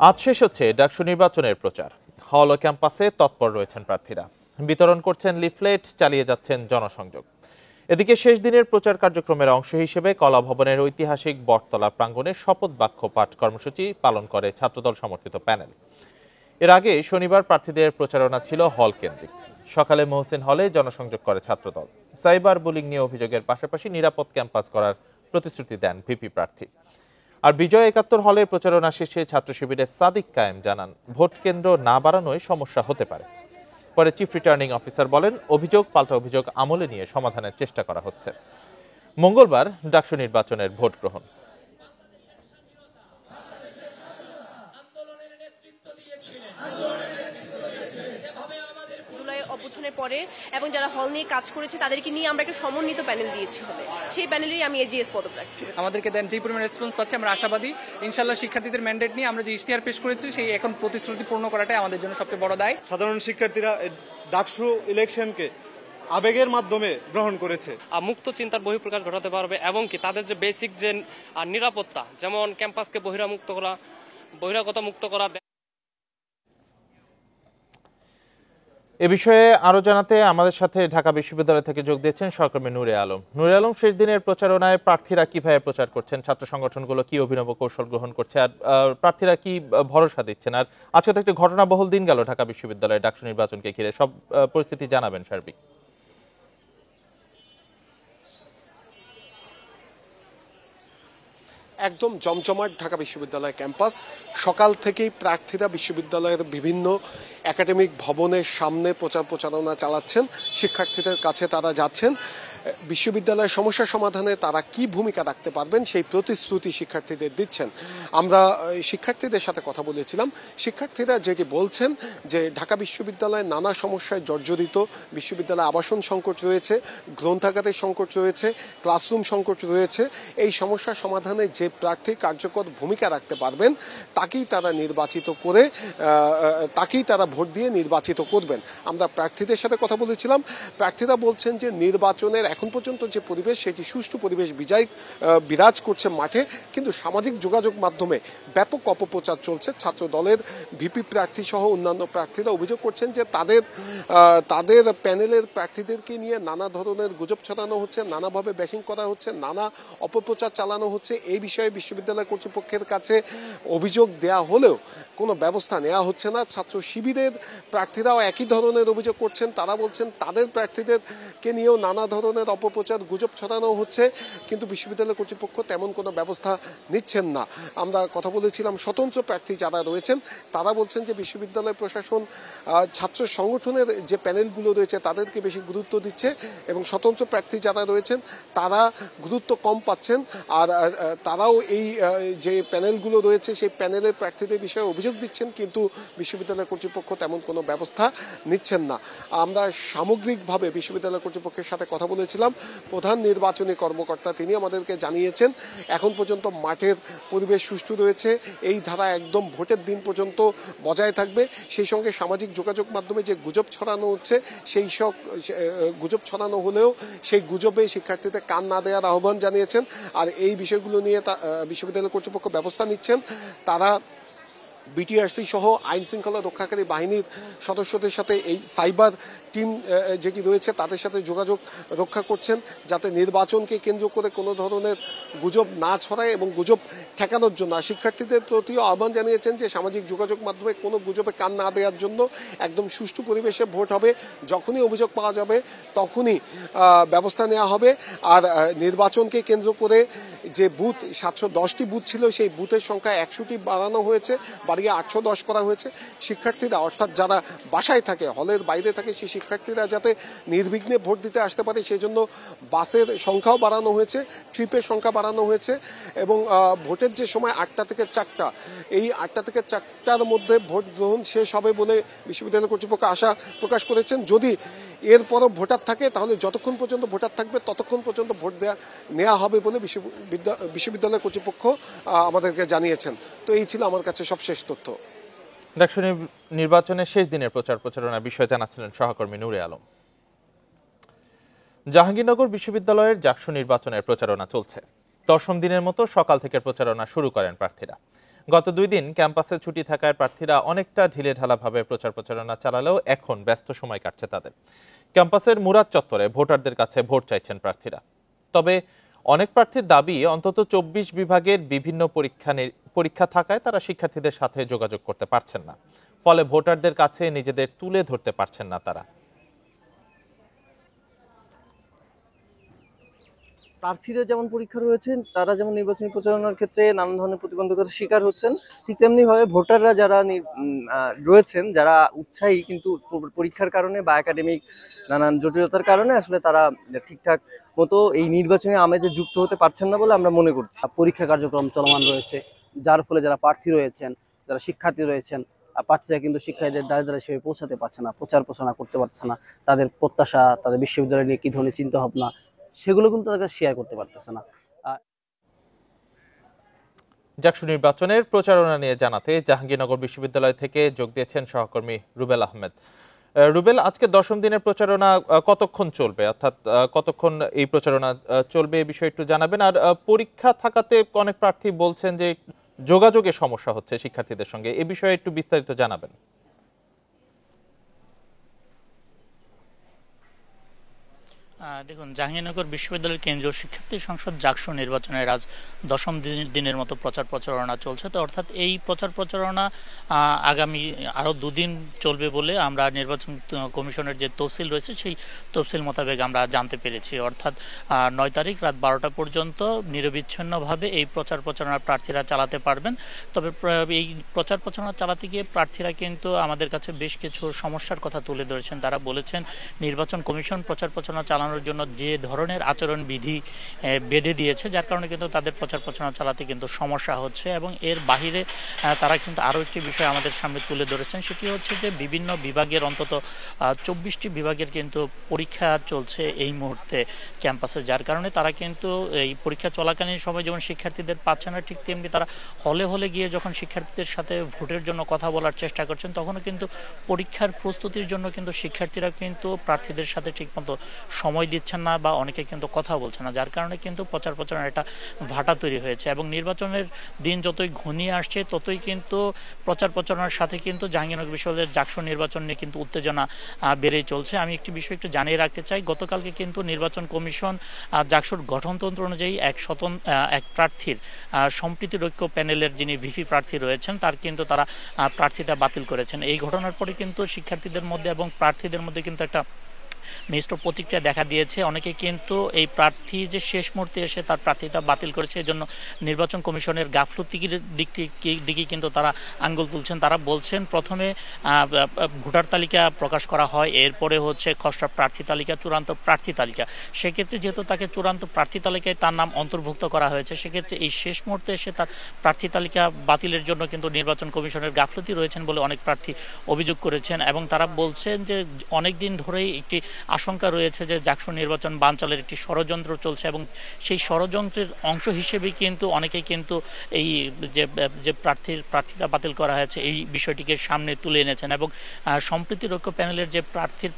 আজ শেষ হচ্ছে ডাকসু নির্বাচনের প্রচার। হল ও ক্যাম্পাসে তৎপর রয়েছেন প্রার্থীরা, বিতরণ করছেন লিফলেট, চালিয়ে যাচ্ছেন জনসংযোগ। এদিকে শেষ দিনের প্রচার কার্যক্রমের অংশ হিসেবে কলা ভবনের ঐতিহাসিক বটতলা প্রাঙ্গণে শপথ বাক্য পাঠ কর্মসূচি পালন করে ছাত্রদল সমর্থিত প্যানেল। এর আগে শনিবার প্রার্থীদের প্রচারণা ছিল হল কেন্দ্রিক। সকালে মহসিন হলে জনসংযোগ করে ছাত্রদল। সাইবার বুলিং নিয়ে অভিযোগের পাশাপাশি নিরাপদ ক্যাম্পাস করার প্রতিশ্রুতি দেন ভিপি প্রার্থী। আর বিজয় ৭১ হলের প্রচারণা শেষে ছাত্র শিবিরের সাদিক কায়েম জানান, ভোট কেন্দ্র না বাড়ানোয় সমস্যা হতে পারে। পরে চিফ রিটার্নিং অফিসার বলেন, অভিযোগ পাল্টা অভিযোগ আমলে নিয়ে সমাধানের চেষ্টা করা হচ্ছে। মঙ্গলবার ডাকসু নির্বাচনের ভোট গ্রহণ। অভ্যুত্থানের পরে এবং যারা হল নিয়ে কাজ করেছে তাদেরকে নিয়ে আমরা একটা সমন্বিত প্যানেল দিয়েছি হবে, সেই প্যানেলেই আমি এজিএস পদপ্রার্থী। আমাদেরকে দেন যে পরিমাণ রেসপন্স পাচ্ছে আমরা আশাবাদী ইনশাআল্লাহ শিক্ষার্থীদের ম্যান্ডেট নিয়ে আমরা যে ইশতেহার পেশ করেছি সেই এখন প্রতিশ্রুতি পূর্ণ করাটাই আমাদের জন্য সবচেয়ে বড় দায়। সাধারণ শিক্ষার্থীরা ডাকসু ইলেকশনকে আবেগের মাধ্যমে গ্রহণ করেছে। মুক্ত চিন্তার বহিঃপ্রকাশ ঘটাতে পারবে এবং কি তাদের যে বেসিক যে নিরাপত্তা, যেমন ক্যাম্পাসকে বহিরাগত মুক্ত করা। এ বিষয়ে আরো জানাতে আমাদের সাথে ঢাকা বিশ্ববিদ্যালয় থেকে যোগ দিয়েছেন সহকর্মী নূরে আলম। নূরে আলম, শেষ দিনের প্রচারণায় প্রার্থীরা কিভাবে প্রচার করছেন, ছাত্র সংগঠনগুলো কি অভিনব কৌশল গ্রহণ করছে, আর প্রার্থীরা কি ভরসা দিচ্ছেন? আর আজকে তো একটা ঘটনাবহুল দিন গেল ঢাকা বিশ্ববিদ্যালয়ে ডাকসু নির্বাচনকে ঘিরে, সব পরিস্থিতি জানাবেন সার্বিক। একদম জমজমাট ঢাকা বিশ্ববিদ্যালয় ক্যাম্পাস। সকাল থেকেই প্রার্থীরা বিশ্ববিদ্যালয়ের বিভিন্ন একাডেমিক ভবনের সামনে প্রচারণা চালাচ্ছেন, শিক্ষার্থীদের কাছে তারা যাচ্ছেন, বিশ্ববিদ্যালয়ের সমস্যা সমাধানে তারা কি ভূমিকা রাখতে পারবেন সেই প্রতিশ্রুতি শিক্ষার্থীদের দিচ্ছেন। আমরা শিক্ষার্থীদের সাথে কথা বলেছিলাম, শিক্ষার্থীরা যেটি বলছেন যে ঢাকা বিশ্ববিদ্যালয়ে নানা সমস্যায় জর্জরিত, বিশ্ববিদ্যালয়ে আবাসন সংকট রয়েছে, গ্রন্থাগারের সংকট রয়েছে, ক্লাসরুম সংকট রয়েছে। এই সমস্যা সমাধানে যে প্রার্থী কার্যকর ভূমিকা রাখতে পারবেন তাকেই তারা ভোট দিয়ে নির্বাচিত করবেন। আমরা প্রার্থীদের সাথে কথা বলেছিলাম, প্রার্থীরা বলছেন যে নির্বাচনের এখন পর্যন্ত যে পরিবেশ সেটি সুষ্ঠু পরিবেশ বিরাজ করছে মাঠে, কিন্তু সামাজিক যোগাযোগ মাধ্যমে ব্যাপক অপপ্রচার চলছে। ছাত্র দলের ভিপি প্রার্থী সহ অন্যান্য প্রার্থীরা অভিযোগ করছেন যে তাদের প্যানেলের প্রার্থীদেরকে নিয়ে নানা ধরনের গুজব ছড়ানো হচ্ছে, নানাভাবে ব্যাশিং করা হচ্ছে, নানা অপপ্রচার চালানো হচ্ছে। এই বিষয়ে বিশ্ববিদ্যালয় কর্তৃপক্ষের কাছে অভিযোগ দেয়া হলেও কোনো ব্যবস্থা নেওয়া হচ্ছে না। ছাত্র শিবিরের প্রার্থীরাও একই ধরনের অভিযোগ করছেন, তারা বলছেন তাদের প্রার্থীদেরকে নিয়েও নানা ধরনের অপপ্রচার গুজব ছড়ানো হচ্ছে, কিন্তু বিশ্ববিদ্যালয় কর্তৃপক্ষ তেমন কোনো ব্যবস্থা নিচ্ছেন না। আমরা কথা বলেছিলাম স্বতন্ত্র প্রার্থী যারা রয়েছেন, তারা বলছেন যে বিশ্ববিদ্যালয় প্রশাসন ছাত্র সংগঠনের যে প্যানেলগুলো রয়েছে তাদেরকে বেশি গুরুত্ব দিচ্ছে এবং স্বতন্ত্র প্রার্থী যারা রয়েছেন তারা গুরুত্ব কম পাচ্ছেন। আর তারাও এই যে প্যানেলগুলো রয়েছে সেই প্যানেলের প্রার্থীদের বিষয়ে অভিযোগ দিচ্ছেন, কিন্তু বিশ্ববিদ্যালয় কর্তৃপক্ষ তেমন কোনো ব্যবস্থা নিচ্ছেন না। আমরা সামগ্রিকভাবে বিশ্ববিদ্যালয় কর্তৃপক্ষের সাথে কথা বলেছিলাম, প্রধান নির্বাচনী কর্মকর্তা তিনি আমাদেরকে জানিয়েছেন এখন পর্যন্ত মাঠের পরিবেশ সুষ্ঠু রয়েছে, এই ধারা একদম ভোটের দিন পর্যন্ত বজায় থাকবে। সেই সঙ্গে সামাজিক যোগাযোগ মাধ্যমে যে গুজব ছড়ানো হচ্ছে সেই সব গুজব ছড়ানো হলেও সেই গুজবে শিক্ষার্থীদের কান না দেওয়ার আহ্বান জানিয়েছেন। আর এই বিষয়গুলো নিয়ে বিশ্ববিদ্যালয় কর্তৃপক্ষ ব্যবস্থা নিচ্ছেন। তারা বিটিআরসি সহ আইন শৃঙ্খলা রক্ষাকারী বাহিনীর সদস্যদের সাথে এই সাইবার টিম যেটি রয়েছে তাদের সাথে যোগাযোগ রক্ষা করছেন, যাতে নির্বাচনকে কেন্দ্র করে কোনো ধরনের গুজব না ছড়ায় এবং গুজব ঠেকানোর জন্য শিক্ষার্থীদের প্রতিও আহ্বান জানিয়েছেন যে সামাজিক যোগাযোগ মাধ্যমে কোনো গুজবে কান না দেওয়ার জন্য, একদম সুষ্ঠু পরিবেশে ভোট হবে, যখনই অভিযোগ পাওয়া যাবে তখনই ব্যবস্থা নেওয়া হবে। আর নির্বাচনকে কেন্দ্র করে যে বুথ 710টি বুথ ছিল সেই বুথের সংখ্যা 100টি বাড়ানো হয়েছে, বাড়িয়ে 810 করা হয়েছে। শিক্ষার্থীরা অর্থাৎ যারা বাসায় থাকে, হলের বাইরে থাকে, সেই শিক্ষার্থীরা যাতে নির্বিঘ্নে ভোট দিতে আসতে পারে সেই জন্য বাসের সংখ্যাও বাড়ানো হয়েছে, ট্রিপের সংখ্যা বাড়ানো হয়েছে এবং ভোটের যে সময় 8টা থেকে 4টা, এই 8টা থেকে 4টার মধ্যে ভোট গ্রহণ শেষ হবে বলে বিশ্ববিদ্যালয় কর্তৃপক্ষ আশা প্রকাশ করেছেন। যদি এরপরও ভোটার থাকে তাহলে যতক্ষণ পর্যন্ত ভোটার থাকবে ততক্ষণ পর্যন্ত ভোট নেওয়া হবে বলে বিশ্ববিদ্যালয় কর্তৃপক্ষ আমাদেরকে জানিয়েছেন। তো এই ছিল আমার কাছে সবশেষ তথ্য। ডাকসু নির্বাচনের শেষ দিনের প্রচারণার বিষয়ে জানাচ্ছিলেন সহকর্মী নূরে আলম। জাহাঙ্গীরনগর বিশ্ববিদ্যালয়ের ডাকসু নির্বাচনের প্রচারণা চলছে। 10ম দিনের মতো সকাল থেকে প্রচারণা শুরু করেন প্রার্থীরা। গত 2 দিন ক্যাম্পাসে ছুটি থাকায় প্রার্থীরা অনেকটা ঢিলেঢালাভাবে প্রচার প্রচারণা চালালেও এখন ব্যস্ত সময় কাটছে তাদের। ক্যাম্পাসের মুরাদ চত্বরে ভোটারদের কাছে ভোট চাইছেন প্রার্থীরা। তবে অনেক প্রার্থীর দাবি অন্তত 24 বিভাগের বিভিন্ন পরীক্ষা থাকায় তারা শিক্ষার্থীদের সাথে যোগাযোগ করতে পারছেন না, ফলে ভোটারদের কাছে নিজেদের তুলে ধরতে পারছেন না তারা। প্রার্থীদের যেমন পরীক্ষা রয়েছেন, তারা যেমন নির্বাচনী প্রচারণার ক্ষেত্রে নানান ধরনের প্রতিবন্ধকতার শিকার হচ্ছেন, ঠিক তেমনিভাবে ভোটাররা যারা রয়েছেন, যারা উৎসাহী কিন্তু পরীক্ষার কারণে বা একাডেমিক নানান জটিলতার কারণে আসলে তারা ঠিকঠাক মতো এই নির্বাচনী আমেজে যুক্ত হতে পারছেন না বলে আমরা মনে করছি। পরীক্ষা কার্যক্রম চলমান রয়েছে, যার ফলে যারা প্রার্থী রয়েছেন, যারা শিক্ষার্থী রয়েছেন, প্রার্থীরা কিন্তু শিক্ষার্থীদের দ্বারে দ্বারে সেভাবে পৌঁছাতে পারছে না, প্রচার প্রচারণা করতে পারছে না, তাদের প্রত্যাশা, তাদের বিশ্ববিদ্যালয় নিয়ে কী ধরনের চিন্তা ভাবনা সেগুলো কিন্তু তারা শেয়ার করতে পারতেছে না। জাকসু নির্বাচনের প্রচারণা নিয়ে জানাতে জাহাঙ্গীরনগর বিশ্ববিদ্যালয় থেকে যোগ দিয়েছেন সহকর্মী রুবেল আহমেদ। রুবেল, আজকে 10ম দিনের প্রচারণা কতক্ষণ চলবে, অর্থাৎ কতক্ষণ এই প্রচারণা চলবে এই বিষয়ে একটু জানাবেন। আর পরীক্ষা থাকাতে অনেক প্রার্থী বলছেন যে যোগাযোগে সমস্যা হচ্ছে শিক্ষার্থীদের সঙ্গে, এই বিষয়ে একটু বিস্তারিত জানাবেন। দেখুন, জাহাঙ্গীরনগর বিশ্ববিদ্যালয়ের কেন্দ্রীয় শিক্ষার্থী সংসদ জাকসু নির্বাচনের আজ 10ম দিনের মতো প্রচার প্রচারণা চলছে। তো অর্থাৎ এই প্রচার প্রচারণা আগামী আরও 2 দিন চলবে বলে আমরা নির্বাচন কমিশনের যে তফসিল রয়েছে সেই তফসিল মোতাবেক আমরা জানতে পেরেছি। অর্থাৎ 9 তারিখ রাত 12টা পর্যন্ত নিরবিচ্ছিন্নভাবে এই প্রচার প্রচারণা প্রার্থীরা চালাতে পারবেন। তবে এই প্রচার প্রচারণা চালাতে গিয়ে প্রার্থীরা কিন্তু আমাদের কাছে বেশ কিছু সমস্যার কথা তুলে ধরেছেন। তারা বলেছেন নির্বাচন কমিশন প্রচার প্রচারণা চালানোর জন্য যে ধরনের আচরণ বিধি বেঁধে দিয়েছে, যার কারণে কিন্তু তাদের প্রচার প্রচারণা চালাতে কিন্তু সমস্যা হচ্ছে। এবং এর বাহিরে তারা কিন্তু আরও একটি বিষয় আমাদের সামনে তুলে ধরেছেন, সেটি হচ্ছে যে বিভিন্ন বিভাগের অন্তত 24টি বিভাগের কিন্তু পরীক্ষা চলছে এই মুহূর্তে ক্যাম্পাসে, যার কারণে তারা কিন্তু এই পরীক্ষা চলাকালীন সময় যেমন শিক্ষার্থীদের পাচ্ছে না, ঠিক তেমনি তারা হলে হলে গিয়ে যখন শিক্ষার্থীদের সাথে ভোটের জন্য কথা বলার চেষ্টা করছেন, তখনও কিন্তু পরীক্ষার প্রস্তুতির জন্য কিন্তু শিক্ষার্থীরা কিন্তু প্রার্থীদের সাথে ঠিকমতো সময় দিচ্ছেন না বা অনেকে কিন্তু কথা বলছে না, যার কারণে কিন্তু প্রচার প্রচারণার একটা ভাটা তৈরি হয়েছে। এবং নির্বাচনের দিন যতই ঘনিয়ে আসছে ততই কিন্তু প্রচার প্রচারণার সাথে কিন্তু জাহাঙ্গীরনগর বিশ্ববিদ্যালয়ের জাকসু নির্বাচন নিয়ে কিন্তু উত্তেজনা বেড়েই চলছে। আমি একটি বিষয় একটু জানিয়ে রাখতে চাই, গতকালকে কিন্তু নির্বাচন কমিশন জাকসুর গঠনতন্ত্র অনুযায়ী এক প্রার্থীর সম্প্রীতির ঐক্য প্যানেলের যিনি ভিপি প্রার্থী রয়েছেন তার কিন্তু তারা প্রার্থীতা বাতিল করেছেন। এই ঘটনার পরে কিন্তু শিক্ষার্থীদের মধ্যে এবং প্রার্থীদের মধ্যে কিন্তু একটা মিশ্র প্রতিক্রিয়া দেখা দিয়েছে। অনেকে কিন্তু এই প্রার্থী যে শেষ মুহূর্তে এসে তার প্রার্থিতা বাতিল করেছে, এজন্য নির্বাচন কমিশনের গাফলতির দিকে কিন্তু তারা আঙ্গুল তুলছেন। তারা বলছেন প্রথমে ভোটার তালিকা প্রকাশ করা হয়, এরপরে হচ্ছে খসড়া প্রার্থী তালিকা, চূড়ান্ত প্রার্থী তালিকা। সেক্ষেত্রে যেহেতু তাকে চূড়ান্ত প্রার্থী তালিকায় তার নাম অন্তর্ভুক্ত করা হয়েছে, সেক্ষেত্রে এই শেষ মুহূর্তে এসে তার প্রার্থী তালিকা বাতিলের জন্য কিন্তু নির্বাচন কমিশনের গাফলতি রয়েছেন বলে অনেক প্রার্থী অভিযোগ করেছেন। এবং তারা বলছেন যে অনেক দিন ধরেই একটি আশঙ্কা রয়েছে যে জাকসু নির্বাচন বানচালের একটি ষড়যন্ত্র চলছে, এবং সেই ষড়যন্ত্রের অংশ হিসেবে কিন্তু অনেকেই কিন্তু এই যে প্রার্থিতা বাতিল করা হয়েছে এই বিষয়টিকে সামনে তুলে এনেছেন। এবং সম্প্রীতির ঐক্য প্যানেলের যে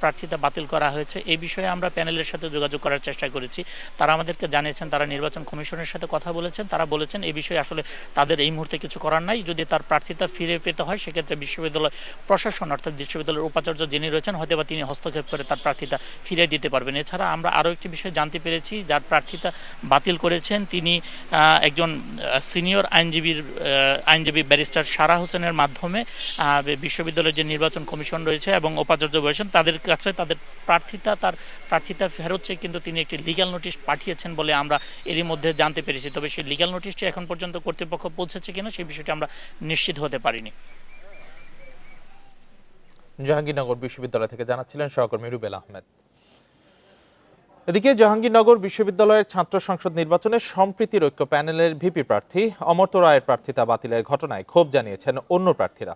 প্রার্থিতা বাতিল করা হয়েছে এই বিষয়ে আমরা প্যানেলের সাথে যোগাযোগ করার চেষ্টা করেছি। তারা আমাদেরকে জানিয়েছেন তারা নির্বাচন কমিশনের সাথে কথা বলেছেন। তারা বলেছেন এই বিষয়ে আসলে তাদের এই মুহূর্তে কিছু করার নাই। যদি তার প্রার্থিতা ফিরে পেতে হয় সেক্ষেত্রে বিশ্ববিদ্যালয় প্রশাসন অর্থাৎ বিশ্ববিদ্যালয়ের উপাচার্য যিনি রয়েছেন হয়তোবা তিনি হস্তক্ষেপ করে তার প্রার্থিতা ফিরিয়ে দিতে পারবেন। এছাড়া আমরা আরও একটি বিষয় জানতে পেরেছি, যার প্রার্থিতা বাতিল করেছেন তিনি একজন সিনিয়র আইনজীবী ব্যারিস্টার সারা হোসেনের মাধ্যমে বিশ্ববিদ্যালয়ের যে নির্বাচন কমিশন রয়েছে এবং উপাচার্য রয়েছেন তাদের কাছে তার প্রার্থিতা ফেরত চেয়ে কিন্তু তিনি একটি লিগ্যাল নোটিশ পাঠিয়েছেন বলে আমরা এরই মধ্যে জানতে পেরেছি। তবে সেই লিগ্যাল নোটিশটি এখন পর্যন্ত কর্তৃপক্ষ পৌঁছেছে কিনা সেই বিষয়টি আমরা নিশ্চিত হতে পারিনি। জাহাঙ্গীরনগর বিশ্ববিদ্যালয় থেকে জানাচ্ছিলেন সহকর্মী রুবেল আহমেদ। এদিকে জাহাঙ্গীরনগর বিশ্ববিদ্যালয়ের ছাত্র সংসদ নির্বাচনে সম্প্রীতির ঐক্য প্যানেলের ভিপি প্রার্থী অমর্ত্য রায়ের প্রার্থিতা বাতিলের ঘটনায় ক্ষোভ জানিয়েছেন অন্য প্রার্থীরা।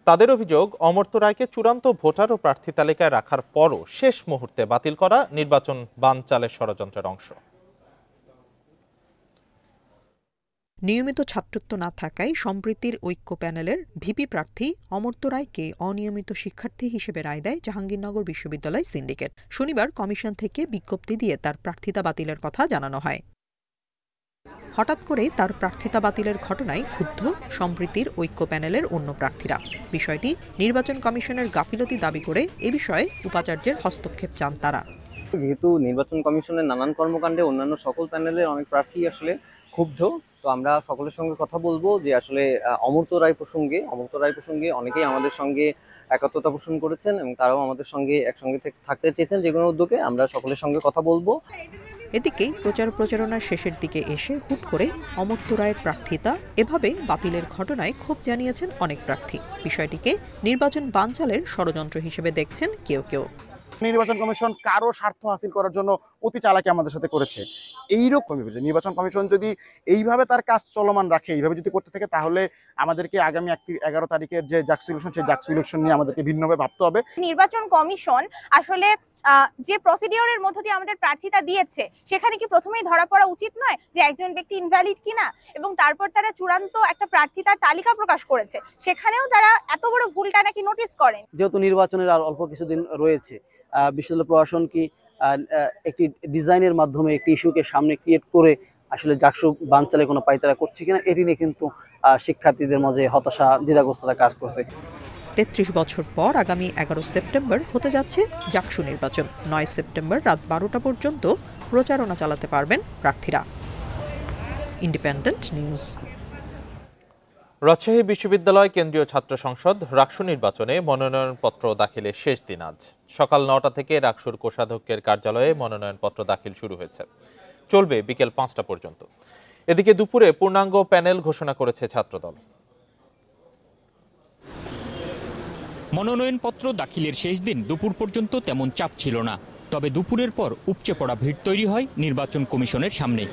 তাদের অভিযোগ, অমর্ত্য রায়কে চূড়ান্ত ভোটার ও প্রার্থী তালিকায় রাখার পরও শেষ মুহূর্তে বাতিল করা নির্বাচন বানচালের ষড়যন্ত্রের অংশ। নিয়মিত ছাত্রত্ব না থাকায় সম্প্রীতির ঐক্য প্যানেলের ভিপি প্রার্থী অমর্ত্য রায়কে অনিয়মিত শিক্ষার্থী হিসেবে রায় দেয় জাহাঙ্গীরনগর বিশ্ববিদ্যালয় সিন্ডিকেট। শনিবার কমিশন থেকে বিজ্ঞপ্তি দিয়ে তার প্রার্থিতা বাতিলের কথা জানানো হয়। হঠাৎ করে তার প্রার্থিতা বাতিলের ঘটনায় ক্ষুব্ধ সম্প্রীতির ঐক্য প্যানেলের অন্য প্রার্থীরা। বিষয়টি নির্বাচন কমিশনের গাফিলতি দাবি করে এ বিষয়ে উপাচার্যের হস্তক্ষেপ চান তারা। যেহেতু নির্বাচন কমিশনের নানান কর্মকাণ্ডে অন্যান্য সকল প্যানেলের অনেক প্রার্থী আসলে ক্ষুব্ধ, তো আমরা সকলের সঙ্গে কথা বলবো যে আসলে অমর্ত্য রায় প্রসঙ্গে অনেকেই আমাদের সঙ্গে একাত্মতা পোষণ করেছেন এবং তারাও আমাদের সঙ্গে একসঙ্গে থাকতে চেয়েছেন। যে কোনো উদ্যোগে আমরা সকলের সঙ্গে কথা বলবো। এদিকে প্রচারণার শেষের দিকে এসে হুট করে অমর্ত্য রায়ের প্রার্থিতা এভাবে বাতিলের ঘটনায় ক্ষোভ জানিয়েছেন অনেক প্রার্থী। বিষয়টিকে নির্বাচন বানচালের ষড়যন্ত্র হিসেবে দেখছেন কেউ কেউ। নির্বাচন কমিশন কারো স্বার্থ হাসিল করার জন্য অতি চালাকি আমাদের সাথে করেছে। এইরকম নির্বাচন কমিশন যদি এইভাবে তার কাজ চলমান রাখে, এইভাবে যদি করতে থাকে, তাহলে আমাদেরকে আগামী 11 তারিখের যে জাকসু ইলেকশন, সেই জাকসু ইলেকশন নিয়ে আমাদেরকে ভিন্নভাবে ভাবতে হবে। নির্বাচন কমিশন আসলে যে প্রসিডিওরের মধ্য দিয়ে আমাদের প্রার্থিতা দিয়েছে, সেখানে কি প্রথমেই ধরা পড়া উচিত নয় যে একজন ব্যক্তি ইনভ্যালিড কিনা, এবং তারপর তারা চূড়ান্ত একটা প্রার্থিতার তালিকা প্রকাশ করেছে, সেখানেও তারা এত বড় ভুলটা নাকি নোটিস করেন। যেহেতু নির্বাচনের আর অল্প কিছুদিন রয়েছে, বিশ্ববিদ্যালয় প্রশাসন কি একটি ডিজাইনের মাধ্যমে একটি ইস্যুকে সামনে ক্রিয়েট করে আসলে জাকসু বানচালে কোনো পায়তারা করছে কিনা, এটি নিয়ে কিন্তু শিক্ষার্থীদের মাঝে হতাশা, দ্বিধাগ্রস্ততা কাজ করছে। 33 বছর পর আগামী 11 সেপ্টেম্বর হতে যাচ্ছে জাকসু নির্বাচন। 9 সেপ্টেম্বর রাত 12টা পর্যন্ত প্রচারণা চালাতে পারবেন প্রার্থীরা। Independent news. রাজশাহী বিশ্ববিদ্যালয় কেন্দ্রীয় ছাত্র সংসদ রাকসু নির্বাচনে মনোনয়নপত্র দাখিলের শেষ দিন আজ। সকাল 9টা থেকে রাকসুর কোষাধ্যক্ষের কার্যালয়ে মনোনয়নপত্র দাখিল শুরু হয়েছে, চলবে বিকেল 5টা পর্যন্ত। এদিকে দুপুরে পূর্ণাঙ্গ প্যানেল ঘোষণা করেছে ছাত্রদল। মনোনয়নপত্র দাখিলের শেষ দিন দুপুর পর্যন্ত তেমন চাপ ছিল না, তবে দুপুরের পর উপচে পড়া ভিড় তৈরি হয় নির্বাচন কমিশনের সামনে।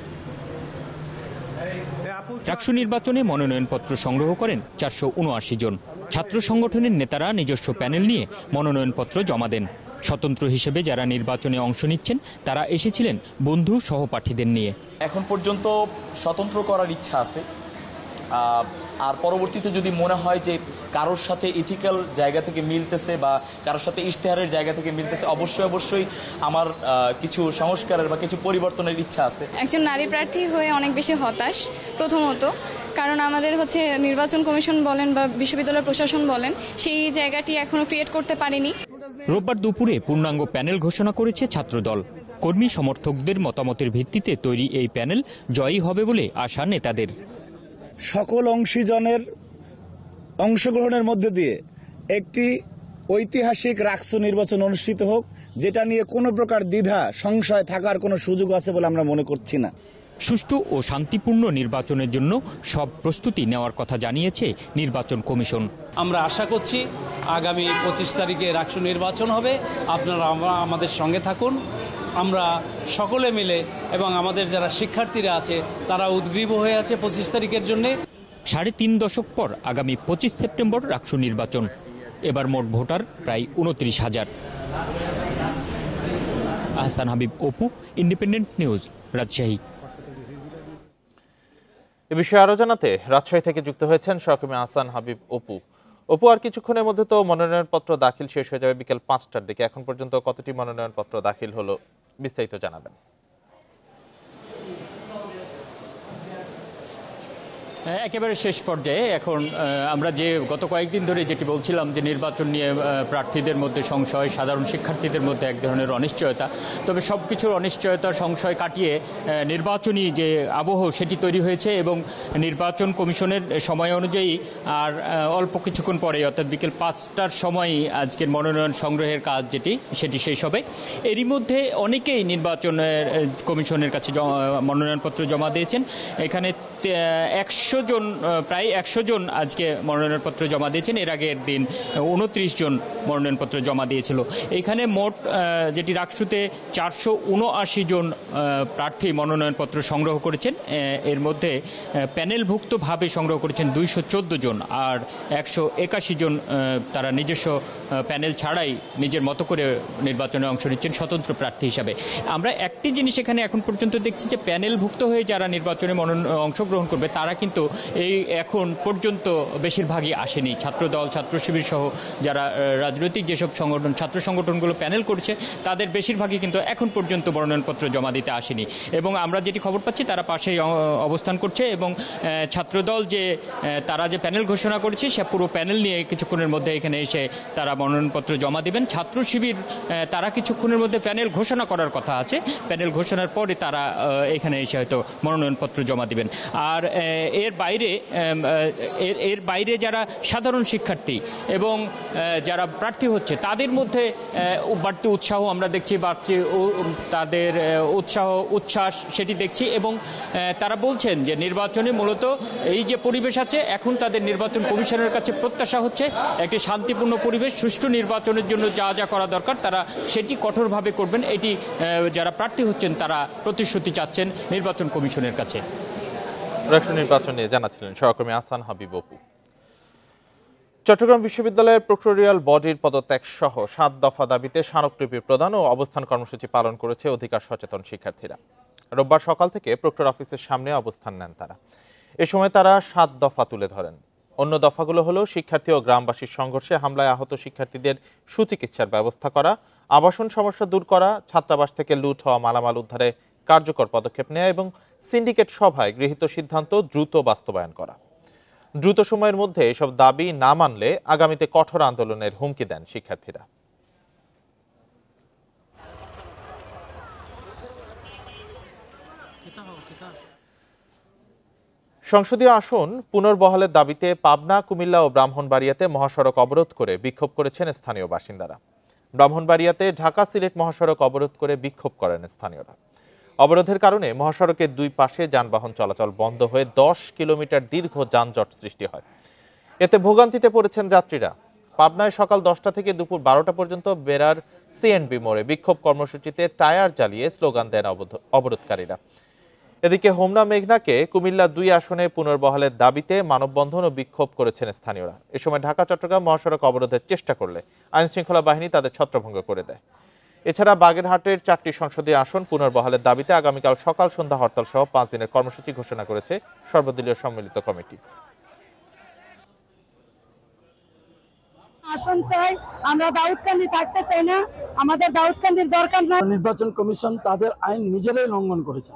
রাকসু নির্বাচনে মনোনয়নপত্র সংগ্রহ করেন 479 জন। ছাত্র সংগঠনের নেতারা নিজস্ব প্যানেল নিয়ে মনোনয়নপত্র জমা দেন। স্বতন্ত্র হিসেবে যারা নির্বাচনে অংশ নিচ্ছেন তারা এসেছিলেন বন্ধু সহপাঠীদের নিয়ে। এখন পর্যন্ত স্বতন্ত্র করার ইচ্ছা আছে, আর পরবর্তীতে যদি মনে হয় যে কারোর সাথে ইথিক্যাল জায়গা থেকে মিলতেছে বা কারোর সাথে ইশতেহারের জায়গা থেকে মিলতেছে, অবশ্যই আমার কিছু সংস্কারের বা কিছু পরিবর্তনের ইচ্ছা আছে। একজন নারী প্রার্থী হয়ে অনেক বেশি হতাশ, প্রথমত কারণ আমাদের নির্বাচন কমিশন বলেন বা বিশ্ববিদ্যালয় প্রশাসন বলেন, সেই জায়গাটি এখনো ক্রিয়েট করতে পারেনি। রোববার দুপুরে পূর্ণাঙ্গ প্যানেল ঘোষণা করেছে ছাত্রদল। কর্মী সমর্থকদের মতামতের ভিত্তিতে তৈরি এই প্যানেল জয়ী হবে বলে আশা নেতাদের। সকল অংশীজনের অংশগ্রহণের মধ্যে দিয়ে একটি ঐতিহাসিক রাকসু নির্বাচন অনুষ্ঠিত হোক, যেটা নিয়ে কোনো প্রকার দ্বিধা সংশয় থাকার কোনো সুযোগ আছে বলে আমরা মনে করছি না। সুষ্ঠু ও শান্তিপূর্ণ নির্বাচনের জন্য সব প্রস্তুতি নেওয়ার কথা জানিয়েছে নির্বাচন কমিশন। আমরা আশা করছি আগামী 25 তারিখে রাকসু নির্বাচন হবে। আপনারা আমাদের সঙ্গে থাকুন। আমরা সকলে মিলে এবং আমাদের যারা শিক্ষার্থীরা আছে তারা উদ্গ্রীব হয়ে আছে 25 তারিখের জন্য। 3.5 দশক পর আগামী 25 সেপ্টেম্বর রাকসু নির্বাচন। এবার মোট ভোটার প্রায় 29,000। Ahsan Habib, Apu, independent news, Rajshahi. এ বিষয়ে আরো জানাতে রাজশাহী থেকে যুক্ত হয়েছেন সহকর্মী আহসান হাবিব অপু। অপু, আর কিছুক্ষণের মধ্যে তো মনোনয়নপত্র দাখিল শেষ হয়ে যাবে বিকেল 5টার দিকে। এখন পর্যন্ত কতটি মনোনয়নপত্র দাখিল হলো, বিস্তারিত জানাবেন। একেবারে শেষ পর্যায়ে এখন আমরা যে গত কয়েকদিন ধরে যেটি বলছিলাম যে নির্বাচন নিয়ে প্রার্থীদের মধ্যে সংশয়, সাধারণ শিক্ষার্থীদের মধ্যে এক ধরনের অনিশ্চয়তা, তবে সব কিছুর অনিশ্চয়তা সংশয় কাটিয়ে নির্বাচনী যে আবহ সেটি তৈরি হয়েছে এবং নির্বাচন কমিশনের সময় অনুযায়ী আর অল্প কিছুক্ষণ পরে অর্থাৎ বিকেল 5টার সময়ই আজকের মনোনয়ন সংগ্রহের কাজ সেটি শেষ হবে। এরই মধ্যে অনেকেই নির্বাচন কমিশনের কাছে মনোনয়নপত্র জমা দিয়েছেন। এখানে প্রায় 100 জন আজকে মনোনয়নপত্র জমা দিয়েছেন। এর আগের দিন 29 জন মনোনয়নপত্র জমা দিয়েছিল। এখানে মোট যেটি রাকসুতে 479 জন প্রার্থী মনোনয়নপত্র সংগ্রহ করেছেন। এর মধ্যে প্যানেলভুক্তভাবে সংগ্রহ করেছেন 214 জন, আর 181 জন তারা নিজস্ব প্যানেল ছাড়াই নিজের মতো করে নির্বাচনে অংশ নিচ্ছেন স্বতন্ত্র প্রার্থী হিসাবে। আমরা একটি জিনিস এখানে এখন পর্যন্ত দেখছি যে প্যানেলভুক্ত হয়ে যারা নির্বাচনে অংশগ্রহণ করবে তারা কিন্তু এই এখন পর্যন্ত বেশিরভাগই আসেনি। ছাত্রদল, ছাত্র শিবির সহ যারা রাজনৈতিক যেসব সংগঠন, ছাত্র সংগঠনগুলো প্যানেল করছে, তাদের বেশিরভাগই কিন্তু এখন পর্যন্ত মনোনয়নপত্র জমা দিতে আসেনি। এবং আমরা যেটি খবর পাচ্ছি তারা পাশেই অবস্থান করছে এবং ছাত্রদল যে তারা যে প্যানেল ঘোষণা করেছে সে পুরো প্যানেল নিয়ে কিছুক্ষণের মধ্যে এখানে এসে তারা মনোনয়নপত্র জমা দিবেন। ছাত্র শিবির তারা কিছুক্ষণের মধ্যে প্যানেল ঘোষণা করার কথা আছে, প্যানেল ঘোষণার পরে তারা এখানে এসে হয়তো মনোনয়নপত্র জমা দিবেন। আর এর বাইরে যারা সাধারণ শিক্ষার্থী এবং যারা প্রার্থী হচ্ছে তাদের মধ্যে বাড়তি উৎসাহ আমরা দেখছি, বাড়তি তাদের উচ্ছ্বাস সেটি দেখছি। এবং তারা বলছেন যে নির্বাচনে মূলত এই যে পরিবেশ আছে, এখন তাদের নির্বাচন কমিশনের কাছে প্রত্যাশা হচ্ছে একটি শান্তিপূর্ণ পরিবেশ, সুষ্ঠু নির্বাচনের জন্য যা যা করা দরকার তারা সেটি কঠোরভাবে করবেন। এটি যারা প্রার্থী হচ্ছেন তারা প্রতিশ্রুতি চাচ্ছেন নির্বাচন কমিশনের কাছে। রাষ্ট্র নির্বাচন নিয়ে জানাচ্ছিলেন সহকর্মী আহসান হাবিব অপু। চট্টগ্রাম বিশ্ববিদ্যালয়ের প্রক্টোরিয়াল বডির পদত্যাগ সহ 7 দফা দাবিতে স্মারকলিপি প্রদান ও অবস্থান কর্মসূচি পালন করেছে অধিকার সচেতন শিক্ষার্থীরা। রোববার সকাল থেকে প্রক্টর অফিসের সামনে অবস্থান নেন তারা। এ সময় তারা 7 দফা তুলে ধরেন। অন্য দফাগুলো হলো শিক্ষার্থী ও গ্রামবাসীর সংঘর্ষে হামলায় আহত শিক্ষার্থীদের সুচিকিৎসার ব্যবস্থা করা, আবাসন সমস্যা দূর করা, ছাত্রাবাস থেকে লুট হওয়া মালামাল উদ্ধারে কার্যকর পদক্ষেপ নেওয়া এবং সিন্ডিকেট সভায় গৃহীত সিদ্ধান্ত দ্রুত বাস্তবায়ন করা। দ্রুত সময়ের মধ্যে এসব দাবি না মানলে আগামীতে কঠোর আন্দোলনের হুমকি দেন শিক্ষার্থীরা। সংসদীয় আসন পুনর্বহালের দাবিতে পাবনা, কুমিল্লা ও ব্রাহ্মণবাড়িয়াতে মহাসড়ক অবরোধ করে বিক্ষোভ করেছেন স্থানীয় বাসিন্দারা। ব্রাহ্মণবাড়িয়াতে ঢাকা সিলেট মহাসড়ক অবরোধ করে বিক্ষোভ করেন স্থানীয়রা। অবরোধের কারণে মহাসড়কের দুই পাশে যানবাহন চলাচল বন্ধ হয়ে 10 কিলোমিটার দীর্ঘ যানজট সৃষ্টি হয়। এতে ভোগান্তিতে পড়েছেন যাত্রীরা। পাবনায় সকাল 10টা থেকে দুপুর 12টা পর্যন্ত বেড়ার সিএনবি মোড়ে বিক্ষোভ কর্মসূচিতে টায়ার জ্বালিয়ে স্লোগান দেন অবরোধকারীরা। এদিকে হোমনা মেঘনাকে কুমিল্লা 2 আসনে পুনর্বহালের দাবিতে মানববন্ধন ও বিক্ষোভ করেছেন স্থানীয়রা। এ সময় ঢাকা চট্টগ্রাম মহাসড়ক অবরোধের চেষ্টা করলে আইনশৃঙ্খলা বাহিনী তাদের ছত্রভঙ্গ করে দেয়। এছাড়া বাগেরহাটের 4টি সংসদীয় আসন পুনর্বহালের দাবিতে আগামীকাল সকাল সন্ধ্যা হরতাল সহ 5 দিনের কর্মসূচি ঘোষণা করেছে সর্বদলীয় সম্মিলিত কমিটি। আসন চাই, আমরা দাউদকান্দি থাকতে চাই না, আমাদের দাউদকান্দির দরকার না। নির্বাচন কমিশন তাদের আইন নিজেরাই লঙ্ঘন করেছে।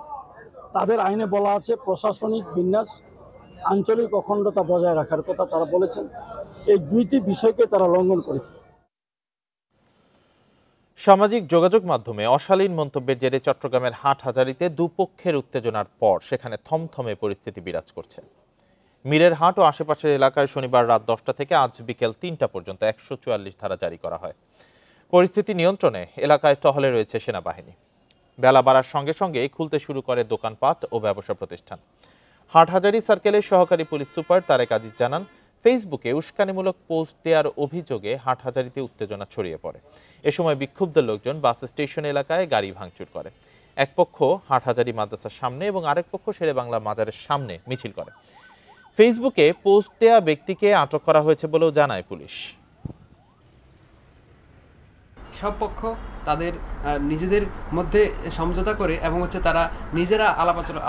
তাদের আইনে বলা আছে প্রশাসনিক বিন্যাস, আঞ্চলিক অখণ্ডতা বজায় রাখার কথা তারা বলেছেন। এই দুইটি বিষয়কে তারা লঙ্ঘন করেছে। সামাজিক যোগাযোগ মাধ্যমে অশালীন মন্তব্যের জেরে চট্টগ্রামের হাটহাজারীতে দুপক্ষের উত্তেজনার পর সেখানে থমথমে পরিস্থিতি বিরাজ করছে। মীরের হাট ও আশেপাশের এলাকায় শনিবার রাত 10টা থেকে আজ বিকেল 3টা পর্যন্ত 144 ধারা জারি করা হয়। পরিস্থিতি নিয়ন্ত্রণে এলাকায় টহলে রয়েছে সেনাবাহিনী। বেলা বাড়ার সঙ্গে সঙ্গে খুলতে শুরু করে দোকানপাট ও ব্যবসা প্রতিষ্ঠান। হাটহাজারী সার্কেলের সহকারী পুলিশ সুপার তারেক আজিজ জানান, ফেসবুকে উস্কানিমূলক পোস্ট দেওয়ার অভিযোগে হাটহাজারীতে উত্তেজনা ছড়িয়ে পড়ে। এ সময় বিক্ষুব্ধ লোকজন বাস স্টেশন এলাকায় গাড়ি ভাঙচুর করে। এক পক্ষ হাটহাজারী মাদ্রাসার সামনে এবং আরেক পক্ষ শেরেবাংলা মাজারের সামনে মিছিল করে। ফেসবুকে পোস্ট দেওয়া ব্যক্তিকে আটক করা হয়েছে বলেও জানায় পুলিশ। সব পক্ষ তাদের নিজেদের মধ্যে সমঝোতা করে এবং তারা নিজেরা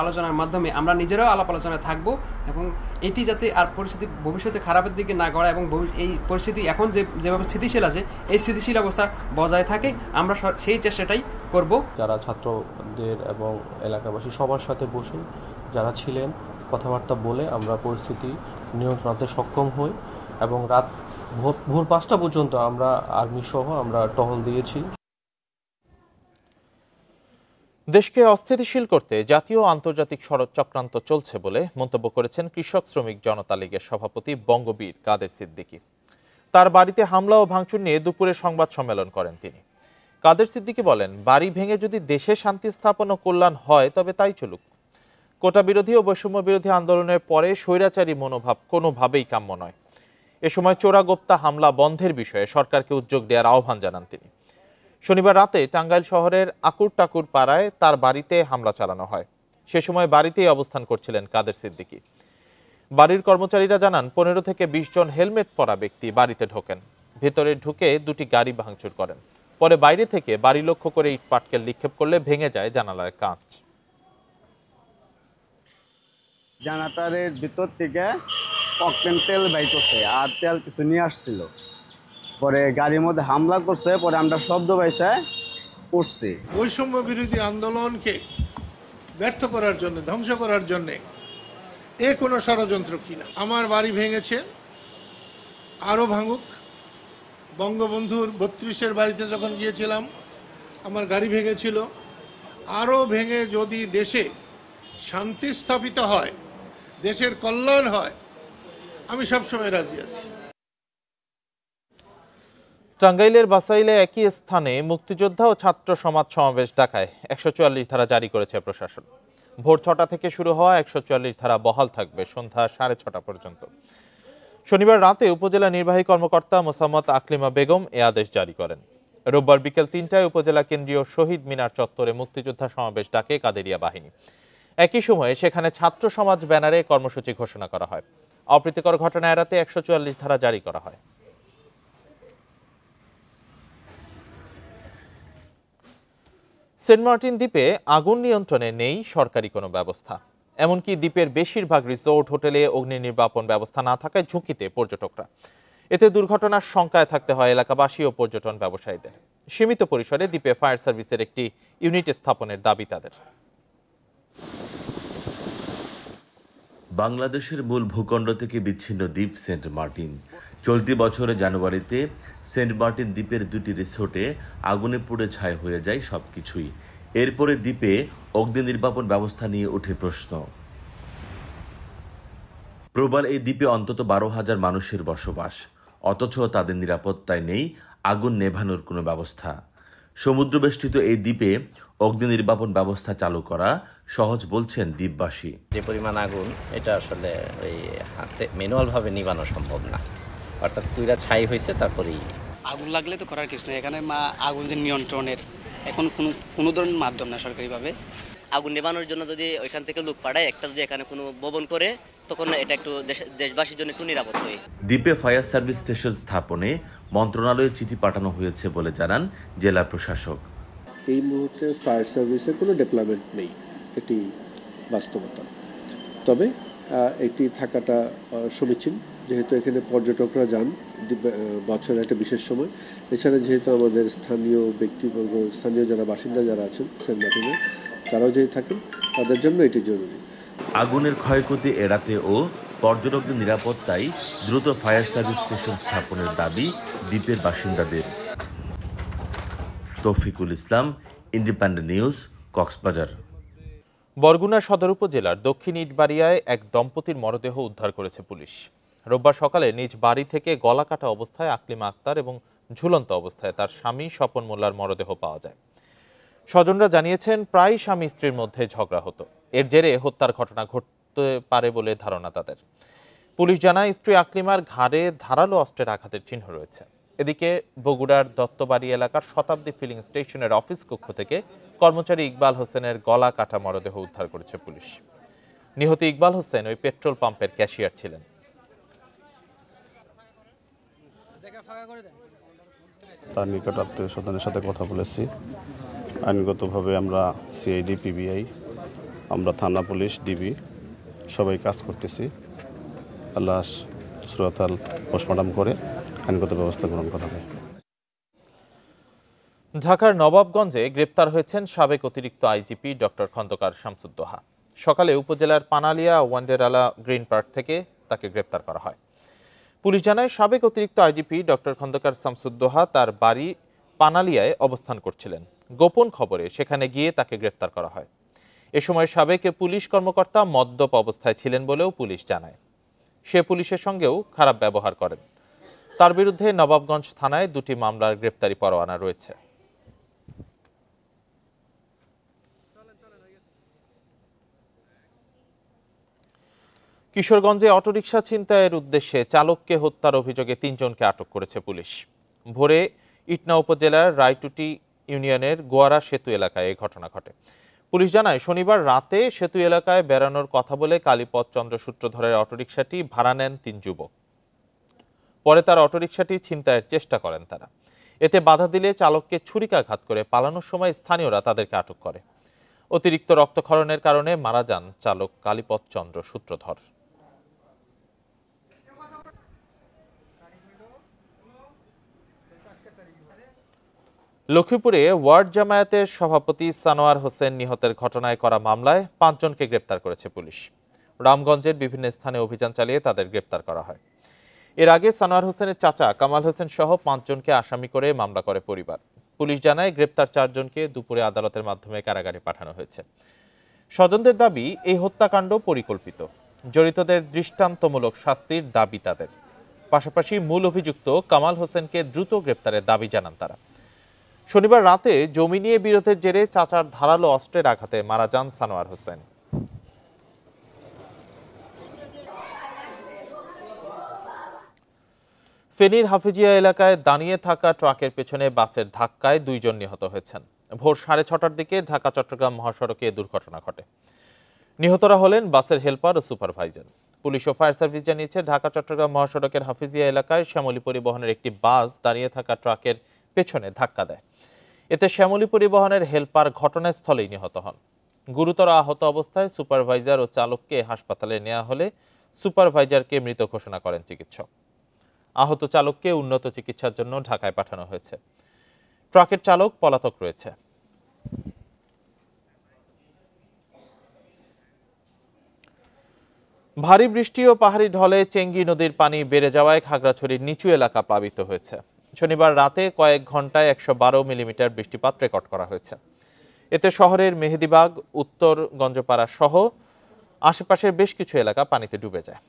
আলোচনার মাধ্যমে আমরা নিজেরাও আলাপ আলোচনায় থাকবো এবং এটি যাতে আর পরিস্থিতি ভবিষ্যতে খারাপের দিকে না গড়ায় এবং এই পরিস্থিতি এখন যেভাবে স্থিতিশীল আছে এই স্থিতিশীল অবস্থা বজায় থাকে, আমরা সেই চেষ্টাটাই করব। যারা ছাত্রদের এবং এলাকাবাসী সবার সাথে বসে যারা ছিলেন কথাবার্তা বলে আমরা পরিস্থিতি নিয়ন্ত্রণে সক্ষম হই এবং রাত ভোর 5টা পর্যন্ত আমরা আর্মি সহ আমরা টহল দিয়েছি। দেশকে অস্থিতিশীল করতে জাতীয় ও আন্তর্জাতিক চক্রান্ত চলছে বলে মন্তব্য করেছেন কৃষক শ্রমিক জনতা লীগের সভাপতি বঙ্গবীর কাদের সিদ্দিকী। তার বাড়িতে হামলা ও ভাঙচুর নিয়ে দুপুরে সংবাদ সম্মেলন করেন তিনি। কাদের সিদ্দিকী বলেন, বাড়ি ভেঙে যদি দেশে শান্তি স্থাপন ও কল্যাণ হয় তবে তাই চলুক। কোটা বিরোধী ও বৈষম্য বিরোধী আন্দোলনের পরে স্বৈরাচারী মনোভাব কোনোভাবেই কাম্য নয়। এ সময় চোরাগোপ্তা হামলা বন্ধের বিষয়ে সরকারকে উদ্যোগ দেওয়ার আহ্বান জানান তিনি। শনিবার রাতে টাঙ্গাইল শহরের আকুর টাকুর পাড়ায় তার বাড়িতে হামলা চালানো হয়। সে সময় বাড়িতেই অবস্থান করছিলেন কাদের সিদ্দিকী। বাড়ির কর্মচারীরা জানান, 15 থেকে 20 জন হেলমেট পরা ব্যক্তি বাড়িতে ঢোকেন। ভেতরে ঢুকে 2টি গাড়ি ভাঙচুর করেন। পরে বাইরে থেকে বাড়ি লক্ষ্য করে ইট পাটকেল নিক্ষেপ করলে ভেঙে যায় জানালার কাঁচ। জানাতারের ভিতর থেকে অকটেন তেল বাইর করছে আর তেল কিছু নিয়ে আসছিল, পরে গাড়ির মধ্যে হামলা করছে, পরে আমরা শব্দ পাইছে উঠছি। বৈষম্য বিরোধী আন্দোলনকে ব্যর্থ করার জন্য, ধ্বংস করার জন্য এ কোনো ষড়যন্ত্র কিনা। আমার বাড়ি ভেঙেছে, আরও ভাঙুক। বঙ্গবন্ধুর 32-এর বাড়িতে যখন গিয়েছিলাম আমার গাড়ি ভেঙেছিল, আরও ভেঙে যদি দেশে শান্তি স্থাপিত হয়, দেশের কল্যাণ হয়, আমি সবসময় রাজি আছি। টাঙ্গাইলের বাসাইলে একই স্থানে মুক্তিযোদ্ধা ও ছাত্র সমাজ সমাবেশ ডাকায় 144 ধারা জারি করেছে প্রশাসন। ভোর 6টা থেকে শুরু হওয়া 144 ধারা বহাল থাকবে সন্ধ্যা 6:30 পর্যন্ত। শনিবার রাতে উপজেলা নির্বাহী কর্মকর্তা মোসাম্মত আকলিমা বেগম এ আদেশ জারি করেন। রোববার বিকেল 3টায় উপজেলা কেন্দ্রীয় শহীদ মিনার চত্বরে মুক্তিযোদ্ধা সমাবেশ ডাকে কাদেরিয়া বাহিনী। একই সময়ে সেখানে ছাত্র সমাজ ব্যানারে কর্মসূচি ঘোষণা করা হয়। অপ্রীতিকর ঘটনা এড়াতে 144 ধারা জারি করা হয়। সেন্ট মার্টিন দ্বীপে আগুন নিয়ন্ত্রণে নেই সরকারি কোনো ব্যবস্থা। এমনকি দ্বীপের বেশিরভাগ রিসোর্ট হোটেলে অগ্নি নির্বাপন ব্যবস্থা না থাকায় ঝুঁকিতে পর্যটকরা। এতে দুর্ঘটনার শঙ্কায় থাকতে হয় এলাকাবাসী ও পর্যটন ব্যবসায়ীদের। সীমিত পরিসরে দ্বীপে ফায়ার সার্ভিসের একটি ইউনিট স্থাপনের দাবি তাদের। বাংলাদেশের মূল ভূখণ্ড থেকে বিচ্ছিন্ন দ্বীপ সেন্ট মার্টিন। চলতি বছরের জানুয়ারিতে সেন্ট মার্টিন দ্বীপের 2টি রিসোর্টে আগুনে পুড়ে ছাই হয়ে যায় সবকিছুই। এরপরে দ্বীপে অগ্নি নির্বাপন ব্যবস্থা নিয়ে ওঠে প্রশ্ন। প্রবাল এই দ্বীপে অন্তত 12,000 মানুষের বসবাস, অথচ তাদের নিরাপত্তায় নেই আগুন নেভানোর কোনো ব্যবস্থা। সমুদ্রবেষ্টিত এই দ্বীপে অগ্নি নির্বাপন ব্যবস্থা চালু করা সহজ বলছেন দ্বীপবাসী। যে পরিমাণ আগুন, এটা আসলে ওই হাতে ম্যানুয়ালভাবে নিবানো সম্ভব না, অর্থাৎ পুরা ছাই হয়েছে তারপরেই। আগুন লাগলে তো করার কিছু নেই এখানে, আগুন যে নিয়ন্ত্রণের এখন কোনো ধরনের মাধ্যম না সরকারিভাবে। আগুন নেভানোর জন্য যদি ওইখান থেকে লোক পাঠায়, একটা যদি এখানে কোনো ভবন করে, তখন এটা একটু দেশবাসীর জন্য একটু নিরাপদ হয়। দ্বীপে ফায়ার সার্ভিস স্টেশন স্থাপনে মন্ত্রণালয়ে চিঠি পাঠানো হয়েছে বলে জানান জেলা প্রশাসক। এই মুহূর্তে ফায়ার সার্ভিসের কোনো ডেভেলপমেন্ট নেই, এটি বাস্তবতা। তবে এটি থাকাটা সমীচীন, যেহেতু এখানে পর্যটকরা যান বছরের একটা বিশেষ সময়। এছাড়া যেহেতু আমাদের স্থানীয় ব্যক্তিবর্গ, স্থানীয় যারা বাসিন্দা যারা আছেন সেন্ট মার্টিনে, তারাও যেহেতু থাকেন, তাদের জন্য এটি জরুরি। আগুনের ক্ষয়ক্ষতি এড়াতে ও পর্যটকদের নিরাপত্তায় দ্রুত ফায়ার সার্ভিস স্টেশন স্থাপনের দাবি দ্বীপের বাসিন্দাদের। তৌফিকুল ইসলাম, ইন্ডিপেন্ডেন্ট নিউজ, কক্সবাজার। বরগুনা সদর উপজেলার দক্ষিণ ইটবাড়িয়ায় এক দম্পতির মরদেহ উদ্ধার করেছে পুলিশ। রোববার সকালে নিজ বাড়ি থেকে গলা কাটা অবস্থায় আকলিমা আক্তার এবং ঝুলন্ত অবস্থায় তার স্বামী স্বপন মোল্লার মরদেহ পাওয়া যায়। স্বজনরা জানিয়েছেন, প্রায় স্বামী স্ত্রীর মধ্যে ঝগড়া হতো। এর জেরে হত্যার ঘটনা ঘটতে পারে বলে ধারণা তাদের। পুলিশ জানায়, স্ত্রী আকলিমার ঘাড়ে ধারালো অস্ত্রের আঘাতের চিহ্ন রয়েছে। এদিকে বগুড়ার দত্তবাড়ি এলাকার শতাব্দী ফিলিং স্টেশনের অফিস কক্ষ থেকে কর্মচারী ইকবাল হোসেনের গলা কাটা মরদেহ উদ্ধার করেছে পুলিশ। নিহত ইকবাল হোসেন ওই পেট্রোল পাম্পের ক্যাশিয়ার ছিলেন। তার নিকট আত্মীয় স্বজনের সাথে কথা বলেছি। আইনগতভাবে আমরা সিআইডি, পিবিআই, আমরা থানা পুলিশ, ডিবি সবাই কাজ করতেছি। লাশ সুরতাল পোস্টমর্টম করে আইনগত ব্যবস্থা গ্রহণ করা হয়। ঢাকার নবাবগঞ্জে গ্রেপ্তার হয়েছেন সাবেক অতিরিক্ত আইজিপি ডক্টর খন্দকার শামসুদ্দোহা। সকালে উপজেলার পানালিয়া ওয়ান্ডেরালা গ্রিন পার্ক থেকে তাকে গ্রেপ্তার করা হয়। পুলিশ জানায়, সাবেক অতিরিক্ত আইজিপি ডক্টর খন্দকার শামসুদ্দোহা তার বাড়ি পানালিয়ায় অবস্থান করছিলেন। গোপন খবরে সেখানে গিয়ে তাকে গ্রেপ্তার করা হয়। এ সময় সাবেক পুলিশ কর্মকর্তা মদ্যপ অবস্থায় ছিলেন বলেও পুলিশ জানায়। সে পুলিশের সঙ্গেও খারাপ ব্যবহার করেন। তার বিরুদ্ধে নবাবগঞ্জ থানায় 2টি মামলার গ্রেপ্তারি পরোয়ানা রয়েছে। কিশোরগঞ্জে অটোরিকশা ছিনতাইয়ের উদ্দেশ্যে চালককে হত্যার অভিযোগে 3 জনকে আটক করেছে পুলিশ। ভোরে ইটনা উপজেলার রায়টুটি ইউনিয়নের গোয়ারা সেতু এলাকায় এই ঘটনা ঘটে। পুলিশ জানায়, শনিবার রাতে সেতু এলাকায় বেড়ানোর কথা বলে কালীপদ চন্দ্র সূত্রধরের অটোরিকশাটি ভাড়া নেন 3 যুবক। পরে তার অটোরিকশাটি ছিনতাইয়ের চেষ্টা করেন তারা। এতে বাধা দিলে চালককে ছুরিকাঘাত করে পালানোর সময় স্থানীয়রা তাদেরকে আটক করে। অতিরিক্ত রক্তক্ষরণের কারণে মারা যান চালক কালীপদ চন্দ্র সূত্রধর। লক্ষ্মীপুরে ওয়ার্ড জামায়াতের সভাপতি সানোয়ার হোসেন নিহতের ঘটনায় করা মামলায় 5 জনকে গ্রেপ্তার করেছে পুলিশ। রামগঞ্জের বিভিন্ন স্থানে অভিযান চালিয়ে তাদের গ্রেপ্তার করা হয়। এর আগে সানোয়ার হোসেনের চাচা কামাল হোসেন সহ 5 জনকে আসামি করে মামলা করে পরিবার। পুলিশ জানায় গ্রেপ্তার 4 জনকে দুপুরে আদালতের মাধ্যমে কারাগারে পাঠানো হয়েছে। স্বজনদের দাবি এই হত্যাকাণ্ড পরিকল্পিত, জড়িতদের দৃষ্টান্তমূলক শাস্তির দাবি তাদের। পাশাপাশি মূল অভিযুক্ত কামাল হোসেনকে দ্রুত গ্রেপ্তারের দাবি জানান তারা। শনিবার রাতে জমি নিয়ে বিরোধের জেরে চাচার ধারালো অস্ত্রের আঘাতে মারা যান সানোয়ার হোসেন। ফেনীর হাফিজিয়া এলাকায় দাঁড়িয়ে থাকা ট্রাকের পেছনে বাসের ধাক্কায় 2 জন নিহত হয়েছেন। ভোর 6:30টার দিকে ঢাকা চট্টগ্রাম মহাসড়কে এ দুর্ঘটনা ঘটে। নিহতরা হলেন বাসের হেলপার ও সুপারভাইজার। পুলিশ ও ফায়ার সার্ভিস জানিয়েছে, ঢাকা চট্টগ্রাম মহাসড়কের হাফিজিয়া এলাকায় শ্যামলী পরিবহনের একটি বাস দাঁড়িয়ে থাকা ট্রাকের পেছনে ধাক্কা দেয়। এতে শ্যামলী পরিবহনের হেলপার ঘটনাস্থলেই নিহত হন। গুরুতর আহত অবস্থায় সুপারভাইজার ও চালককে হাসপাতালে নেওয়া হলে সুপারভাইজারকে মৃত ঘোষণা করেন চিকিৎসক। আহত চালককে উন্নত চিকিৎসার জন্য ঢাকায় পাঠানো হয়েছে। ট্রাকের চালক পলাতক রয়েছে। ভারী বৃষ্টি ও পাহাড়ি ঢলে চেঙ্গি নদীর পানি বেড়ে যাওয়ায় খাগড়াছড়ির নিচু এলাকা প্লাবিত হয়েছে। শনিবার রাতে কয়েক ঘন্টায় 112 মিলিমিটার বৃষ্টিপাত রেকর্ড করা হয়েছে। এতে শহরের মেহেদিবাগ, উত্তর গঞ্জপাড়া সহ আশেপাশের বেশ কিছু এলাকা পানিতে ডুবে যায়।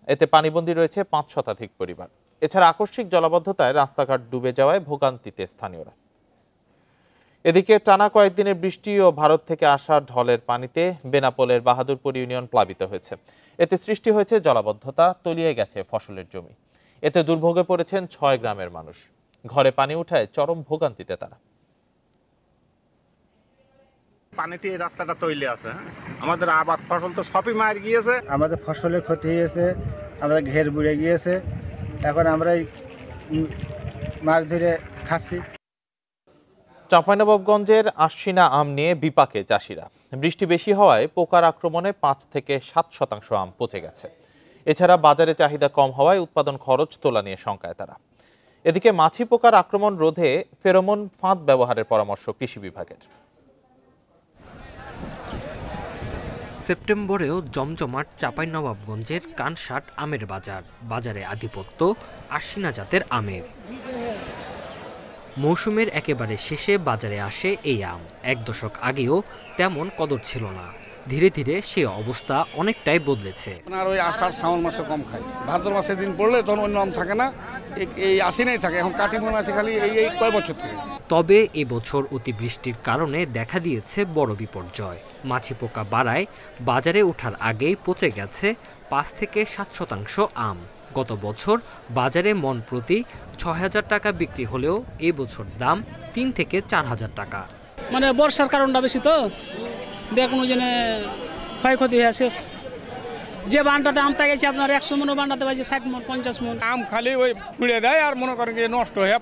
এতে পানিবন্দী রয়েছে 5 শতাধিক পরিবার। এছাড়া আকস্মিক জলাবদ্ধতায় রাস্তাঘাট ডুবে যাওয়ায় ভোগান্তিতে স্থানীয়রা। এদিকে টানা কয়েকদিনের বৃষ্টি ও ভারত থেকে আসা ঢলের পানিতে বেনাপোলের বাহাদুরপুর ইউনিয়ন প্লাবিত হয়েছে। এতে সৃষ্টি হয়েছে জলাবদ্ধতা, তলিয়ে গেছে ফসলের জমি। এতে দুর্ভোগে পড়েছেন 6 গ্রামের মানুষ। ঘরে পানি উঠায় চরম ভোগান্তিতে তারা। পানিতে এই রাস্তাটা তৈরি আছে, আমাদের আবাদ ফসল তো সবই মার গিয়েছে, আমাদের ফসলের ক্ষতি হয়েছে, আমাদের ঘের বুড়ে গিয়েছে। এখন আমরা মাছ ধরে খাচ্ছি। চাঁপাইনবাবগঞ্জের আশ্বিনা আম নিয়ে বিপাকে চাষিরা। বৃষ্টি বেশি হওয়ায় পোকার আক্রমণে 5 থেকে 7% আম পচে গেছে। এছাড়া বাজারে চাহিদা কম হওয়ায় উৎপাদন খরচ তোলা নিয়ে শঙ্কায় তারা। এদিকে মাছি পোকার আক্রমণ রোধে ফেরোমন ফাঁদ ব্যবহারের পরামর্শ কৃষি বিভাগের। সেপ্টেম্বরেও জমজমাট চাঁপাইনবাবগঞ্জের কানসাট আমের বাজারে আধিপত্য আশ্বিনা জাতের আমের। মৌসুমের একেবারে শেষে বাজারে আসে এই আম। 1 দশক আগেও তেমন কদর ছিল না। ধীরে ধীরে সে অবস্থা অনেকটাই বদলেছে। আপনার ওই আষাঢ় শ্রাবণ মাসে কম খায়, ভাদ্র মাসের দিন পড়লে তখন অন্য আম থাকে না, এই আশ্বিনাই থাকে। এখন কাটিমন আছে খালি এই কয় বছর থেকে। তবে এবছর অতিবৃষ্টির কারণে দেখা দিয়েছে বড় বিপর্যয়। মাছি পোকা বাড়ায় বাজারে ওঠার আগেই পচে গেছে 5 থেকে 7% আম। গত বছর বাজারে মন প্রতি 6,000 টাকা বিক্রি হলেও এবছর দাম 3 থেকে 4,000 টাকা। মানে বর্ষার কারণটা বেশি, তো দেখুন জন্য ক্ষয়ক্ষতি হয়ে শেষ। যে বানটাতে আমটা গেছে আপনার 100 মন, বানটাতে পাইছে 60 মন 50 মন। আম খালি ওই ফুড়ে দেয় আর মনে করেন যে নষ্ট হয়ে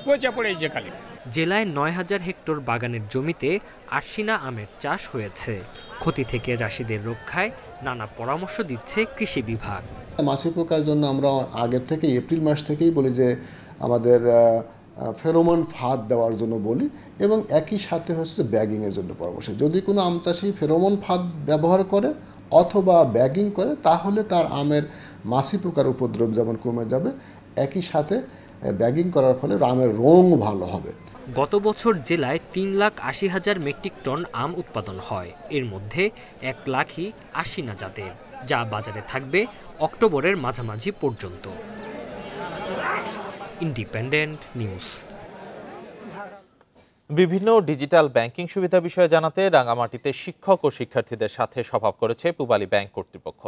পচে পড়েছে খালি। জেলায় 9,000 হেক্টর বাগানের জমিতে আশ্বিনা আমের চাষ হয়েছে। ক্ষতি থেকে চাষিদের রক্ষায় নানা পরামর্শ দিচ্ছে কৃষি বিভাগ। মাছি পোকার জন্য আমরা আগের থেকে এপ্রিল মাস থেকেই বলি যে আমাদের ফেরোমন ফাঁদ দেওয়ার জন্য বলি, এবং একই সাথে হচ্ছে ব্যাগিংয়ের জন্য পরামর্শ। যদি কোনো আম চাষি ফেরোমন ফাঁদ ব্যবহার করে অথবা ব্যাগিং করে তাহলে তার আমের মাছি পোকার উপদ্রব যেমন কমে যাবে, একই সাথে ব্যাগিং করার ফলে আমের রং ভালো হবে। গত বছর জেলায় 3,80,000 মেট্রিক টন আম উৎপাদন হয়। এর মধ্যে 1 লাখই আশ্বিনা জাতের, যা বাজারে থাকবে অক্টোবরের মাঝামাঝি পর্যন্ত। Independent news. বিভিন্ন ডিজিটাল ব্যাংকিং সুবিধা বিষয়ে জানাতে রাঙামাটিতে শিক্ষক ও শিক্ষার্থীদের সাথে সভা করেছে পূবালী ব্যাংক কর্তৃপক্ষ।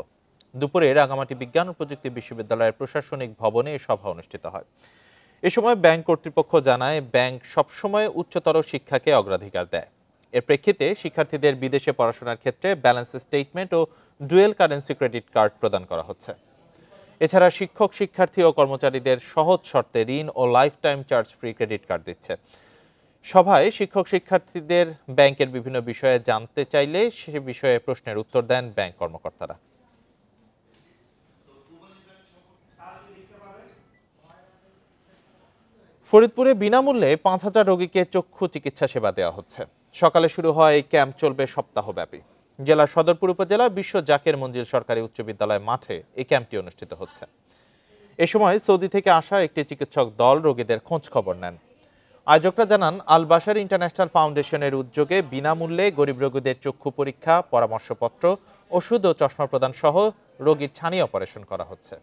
দুপুরে রাঙামাটি বিজ্ঞান ও প্রযুক্তি বিশ্ববিদ্যালয়ের প্রশাসনিক ভবনে এই সভা অনুষ্ঠিত হয়। এ সময় ব্যাংক কর্তৃপক্ষ জানায়, ব্যাংক সবসময় উচ্চতর শিক্ষাকে অগ্রাধিকার দেয়। এর প্রেক্ষিতে শিক্ষার্থীদের বিদেশে পড়াশোনার ক্ষেত্রে ব্যালেন্স স্টেটমেন্ট ও ডুয়েল কারেন্সি ক্রেডিট কার্ড প্রদান করা হচ্ছে। এছাড়া শিক্ষক, শিক্ষার্থী ও কর্মচারীদের সহজ শর্তে ঋণ ও life time charge free credit card দিচ্ছে। সভায় শিক্ষক শিক্ষার্থীদের ব্যাংকের বিভিন্ন বিষয়ে জানতে চাইলে সে বিষয়ে প্রশ্নের উত্তর দেন ব্যাংক কর্মকর্তারা। ফরিদপুরে বিনামূল্যে ৫,০০০ রোগীকে চক্ষু চিকিৎসা সেবা দেওয়া হচ্ছে। সকালে শুরু হয় এই ক্যাম্প চলবে সপ্তাহব্যাপী। জেলার সদরপুর উপজেলার বিশ্ব জাকের মঞ্জিল সরকারি উচ্চ বিদ্যালয় মাঠে এই ক্যাম্পটি অনুষ্ঠিত হচ্ছে। এ সময় সৌদি থেকে আসা একটি চিকিৎসক দল রোগীদের খোঁজ খবর নেন। আয়োজকরা জানান, আল বাশার ইন্টারন্যাশনাল ফাউন্ডেশনের উদ্যোগে বিনামূল্যে গরিব রোগীদের চক্ষু পরীক্ষা, পরামর্শপত্র, ওষুধ ও চশমা প্রদান সহ রোগীর ছানি অপারেশন করা হচ্ছে।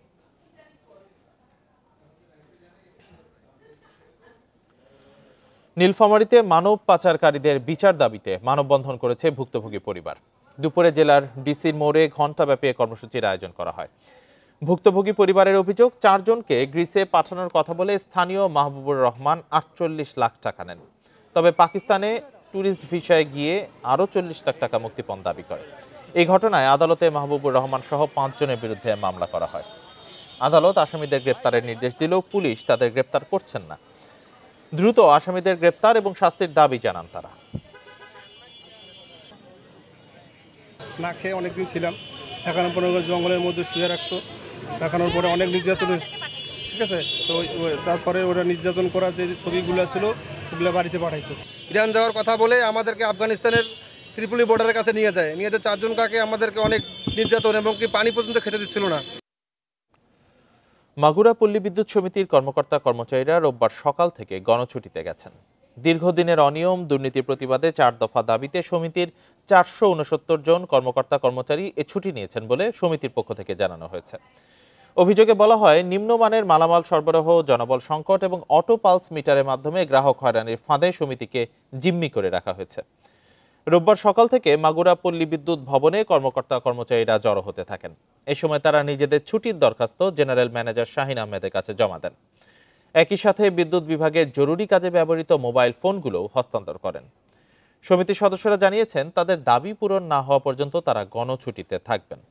নীলফামারীতে মানব পাচারকারীদের বিচার দাবিতে মানববন্ধন করেছে ভুক্তভোগী পরিবার। দুপুরে জেলার ডিসির মোড়ে ঘণ্টাব্যাপী কর্মসূচির আয়োজন করা হয়। ভুক্তভোগী পরিবারের অভিযোগ, 4 জনকে গ্রিসে পাঠানোর কথা বলে স্থানীয় মাহবুবুর রহমান 48 লাখ টাকা নেন। তবে পাকিস্তানে ট্যুরিস্ট ভিসায় গিয়ে আরও 40 লাখ টাকা মুক্তিপণ দাবি করে। এই ঘটনায় আদালতে মাহবুবুর রহমান সহ 5 জনের বিরুদ্ধে মামলা করা হয়। আদালত আসামিদের গ্রেপ্তারের নির্দেশ দিলেও পুলিশ তাদের গ্রেপ্তার করছেন না। দ্রুত আসামিদের গ্রেপ্তার এবং শাস্তির দাবি জানান তারা। না খেয়ে অনেকদিন ছিলাম, এখানে পরে জঙ্গলের মধ্যে শুয়ে রাখতো, রাখানোর পরে অনেক নির্যাতন, ঠিক আছে। তো তারপরে ওরা নির্যাতন করার যে ছবিগুলো ছিল ওগুলো বাড়িতে পাঠাইতো। ইরান যাওয়ার কথা বলে আমাদেরকে আফগানিস্তানের ত্রিপুলি বর্ডারের কাছে নিয়ে যায়। নিয়ে যে 4 জন কাকে আমাদেরকে অনেক নির্যাতন এবং কি পানি পর্যন্ত খেতে দিচ্ছিল না। মাগুরা পল্লী বিদ্যুৎ সমিতির কর্মকর্তা কর্মচারীরা রোববার সকাল থেকে গণছুটিতে গেছেন। দীর্ঘদিনের অনিয়ম দুর্নীতির প্রতিবাদে 4 দফা দাবিতে সমিতির 469 জন কর্মকর্তা কর্মচারী এ ছুটি নিয়েছেন বলে সমিতির পক্ষ থেকে জানানো হয়েছে। অভিযোগে বলা হয়, নিম্নমানের মালামাল সরবরাহ, জনবল সংকট এবং অটো পালস মিটারের মাধ্যমে গ্রাহক হয়রানির ফাঁদে সমিতিকে জিম্মি করে রাখা হয়েছে। রোববার সকাল থেকে মাগুরা পল্লী বিদ্যুৎ ভবনে কর্মকর্তা কর্মচারীরা জড়ো হতে থাকেন। এ সময় তারা নিজেদের ছুটির দরখাস্ত জেনারেল ম্যানেজার শাহিন আহমেদের কাছে জমা দেন। একই সাথে বিদ্যুৎ বিভাগের জরুরি কাজে ব্যবহৃত মোবাইল ফোনগুলো হস্তান্তর করেন। সমিতির সদস্যরা জানিয়েছেন, তাদের দাবি পূরণ না হওয়া পর্যন্ত তারা গণছুটিতে থাকবেন।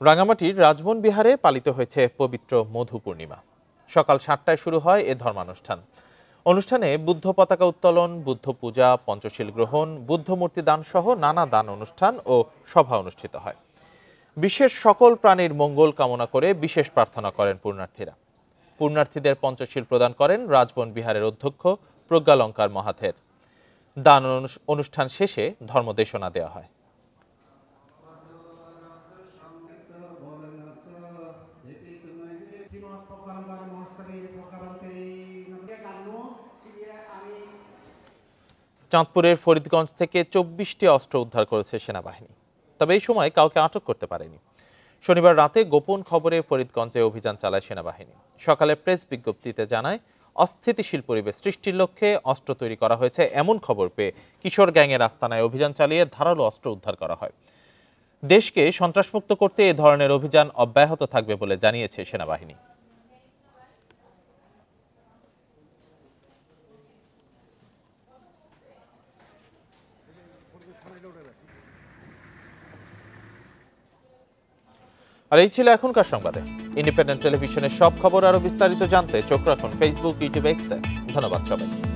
রাঙামাটির রাজমন বিহারে পালিত হয়েছে পবিত্র মধু পূর্ণিমা। সকাল 7টায় শুরু হয় এ ধর্মানুষ্ঠান। অনুষ্ঠানে বুদ্ধ পতাকা উত্তোলন, বুদ্ধ পূজা, পঞ্চশীল গ্রহণ, বুদ্ধ মূর্তি দান সহ নানা দান অনুষ্ঠান ও সভা অনুষ্ঠিত হয়। বিশ্বের সকল প্রাণীর মঙ্গল কামনা করে বিশেষ প্রার্থনা করেন পুণ্যার্থীরা। পুণ্যার্থীদের পঞ্চশীল প্রদান করেন রাজবন বিহারের অধ্যক্ষ প্রজ্ঞালঙ্কার মহাথের। দান অনুষ্ঠান শেষে ধর্মদেশনা দেওয়া হয়। চাঁদপুরের ফরিদগঞ্জ থেকে 24টি অস্ত্র উদ্ধার করেছে সেনাবাহিনী। তবে এই সময় কাউকে আটক করতে পারেনি। শনিবার রাতে গোপন খবরে ফরিদগঞ্জে অভিযান চালায় সেনাবাহিনী। সকালে প্রেস বিজ্ঞপ্তিতে জানায়, অস্থিতিশীল পরিবেশ সৃষ্টির লক্ষ্যে অস্ত্র তৈরি করা হয়েছে এমন খবর পেয়ে কিশোর গ্যাংয়ের আস্তানায় অভিযান চালিয়ে ধারালো অস্ত্র উদ্ধার করা হয়। দেশকে সন্ত্রাসমুক্ত করতে এ ধরনের অভিযান অব্যাহত থাকবে বলে জানিয়েছে সেনাবাহিনী। আর এই ছিল এখনকার সংবাদে। ইন্ডিপেন্ডেন্ট টেলিভিশনের সব খবর আরো বিস্তারিত জানতে চোখ রাখুন ফেসবুক, ইউটিউব, এক্সে। ধন্যবাদ সবাইকে।